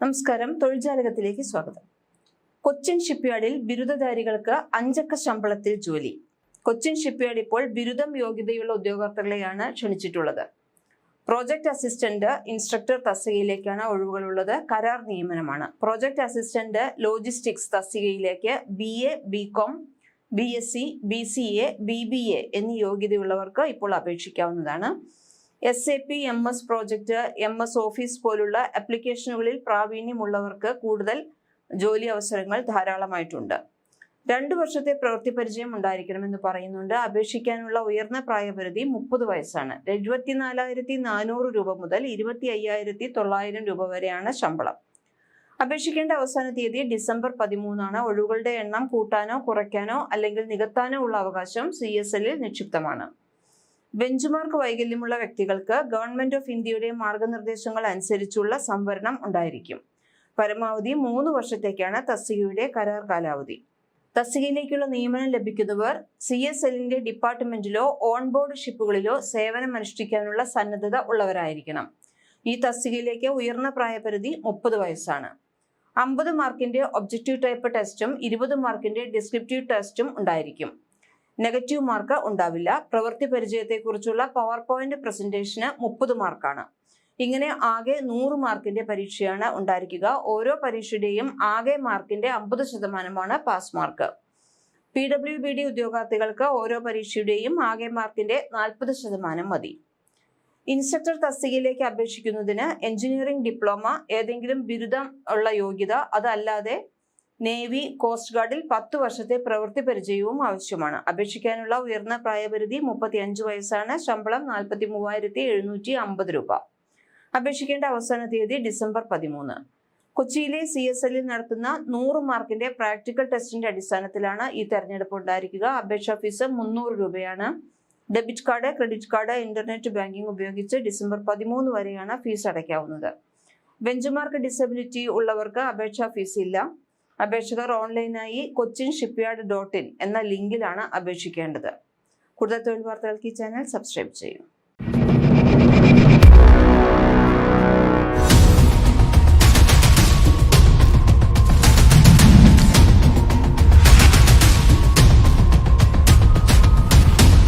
നമസ്കാരം, തൊഴിൽജാലകത്തിലേക്ക് സ്വാഗതം. കൊച്ചിൻ ഷിപ്പ്യാർഡിൽ ബിരുദധാരികൾക്ക് 5 അക്ക ശമ്പളത്തിൽ ജോലി. കൊച്ചിൻ ഷിപ്പ്യാർഡ് ഇപ്പോൾ ബിരുദം യോഗ്യതയുള്ള ഉദ്യോഗാർത്ഥികളെയാണ് ക്ഷണിച്ചിട്ടുള്ളത്. പ്രോജക്ട് അസിസ്റ്റന്റ്, ഇൻസ്ട്രക്ടർ തസ്തികയിലേക്കാണ് ഒഴിവുകളുള്ളത്. കരാർ നിയമനമാണ്. പ്രോജക്ട് അസിസ്റ്റന്റ് ലോജിസ്റ്റിക്സ് തസ്തികയിലേക്ക് BA, BCom, BSc, BCA, BBA എന്നീ യോഗ്യതയുള്ളവർക്ക് ഇപ്പോൾ അപേക്ഷിക്കാവുന്നതാണ്. SAP, MS project, MS office പോലുള്ള ആപ്ലിക്കേഷനുകളിൽ പ്രാവീണ്യമുള്ളവർക്ക് കൂടുതൽ ജോലി അവസരങ്ങൾ ധാരാളമായിട്ടുണ്ട്. 2 വർഷത്തെ പ്രവൃത്തി പരിചയം ഉണ്ടായിരിക്കണമെന്ന് പറയുന്നുണ്ട്. അപേക്ഷിക്കാനുള്ള ഉയർന്ന പ്രായപരിധി 30 വയസ്സാണ്. 74,400 രൂപ മുതൽ 25,900 രൂപ വരെയാണ് ശമ്പളം. അപേക്ഷിക്കേണ്ട അവസാന തീയതി ഡിസംബർ 13 ഒഴിവുകളുടെ എണ്ണം കൂട്ടാനോ കുറയ്ക്കാനോ അല്ലെങ്കിൽ നികത്താനോ ഉള്ള അവകാശം CSL നിക്ഷിപ്തമാണ്. ബെഞ്ച്മാർക്ക് വൈകല്യമുള്ള വ്യക്തികൾക്ക് ഗവൺമെന്റ് ഓഫ് ഇന്ത്യയുടെ മാർഗനിർദ്ദേശങ്ങൾ അനുസരിച്ചുള്ള സംവരണം ഉണ്ടായിരിക്കും. പരമാവധി 3 വർഷത്തേക്കാണ് തസ്തികയുടെ കരാർ കാലാവധി. തസ്തികയിലേക്കുള്ള നിയമനം ലഭിക്കുന്നവർ CSLന്റെ ഡിപ്പാർട്ട്മെന്റിലോ ഓൺബോർഡ് ഷിപ്പുകളിലോ സേവനമനുഷ്ഠിക്കാനുള്ള സന്നദ്ധത ഉള്ളവരായിരിക്കണം. ഈ തസ്തികയിലേക്ക് ഉയർന്ന പ്രായപരിധി 30 വയസ്സാണ്. 50 മാർക്കിന്റെ ഒബ്ജക്റ്റീവ് ടൈപ്പ് ടെസ്റ്റും 20 മാർക്കിന്റെ ഡിസ്ക്രിപ്റ്റീവ് ടെസ്റ്റും ഉണ്ടായിരിക്കും. നെഗറ്റീവ് മാർക്ക് ഉണ്ടാവില്ല. പ്രവൃത്തി പരിചയത്തെക്കുറിച്ചുള്ള പവർ പോയിന്റ് പ്രസന്റേഷന് 30 മാർക്കാണ്. ഇങ്ങനെ ആകെ 100 മാർക്കിന്റെ പരീക്ഷയാണ് ഉണ്ടായിരിക്കുക. ഓരോ പരീക്ഷയുടെയും ആകെ മാർക്കിന്റെ 50% പാസ് മാർക്ക്. PWBD ഉദ്യോഗാർത്ഥികൾക്ക് ഓരോ പരീക്ഷയുടെയും ആകെ മാർക്കിന്റെ 40% മതി. ഇൻസ്ട്രക്ടർ തസ്തികയിലേക്ക് അപേക്ഷിക്കുന്നതിന് എഞ്ചിനീയറിംഗ് ഡിപ്ലോമ, ഏതെങ്കിലും ബിരുദം ഉള്ള യോഗ്യത, അതല്ലാതെ നേവി, കോസ്റ്റ് ഗാർഡിൽ 10 വർഷത്തെ പ്രവൃത്തി പരിചയവും ആവശ്യമാണ്. അപേക്ഷിക്കാനുള്ള ഉയർന്ന പ്രായപരിധി 35 വയസ്സാണ്. ശമ്പളം 43,750 രൂപ. അപേക്ഷിക്കേണ്ട അവസാന തീയതി ഡിസംബർ 13. കൊച്ചിയിലെ CSL നടത്തുന്ന 100 മാർക്കിന്റെ പ്രാക്ടിക്കൽ ടെസ്റ്റിന്റെ അടിസ്ഥാനത്തിലാണ് ഈ തെരഞ്ഞെടുപ്പ് ഉണ്ടായിരിക്കുക. അപേക്ഷാ ഫീസ് 300 രൂപയാണ്. Debit card, credit card, internet banking ഉപയോഗിച്ച് ഡിസംബർ 13 വരെയാണ് ഫീസ് അടയ്ക്കാവുന്നത്. ബെഞ്ച്മാർക്ക് ഡിസബിലിറ്റി ഉള്ളവർക്ക് അപേക്ഷാ ഫീസ് ഇല്ല. അപേക്ഷകർ ഓൺലൈനായി kochinsshipyard.in എന്ന ലിങ്കിലാണ് അപേക്ഷിക്കേണ്ടത്. കൂടുതൽ തൊഴിൽ വാർത്തകൾക്ക് ഈ ചാനൽ സബ്സ്ക്രൈബ് ചെയ്യൂ.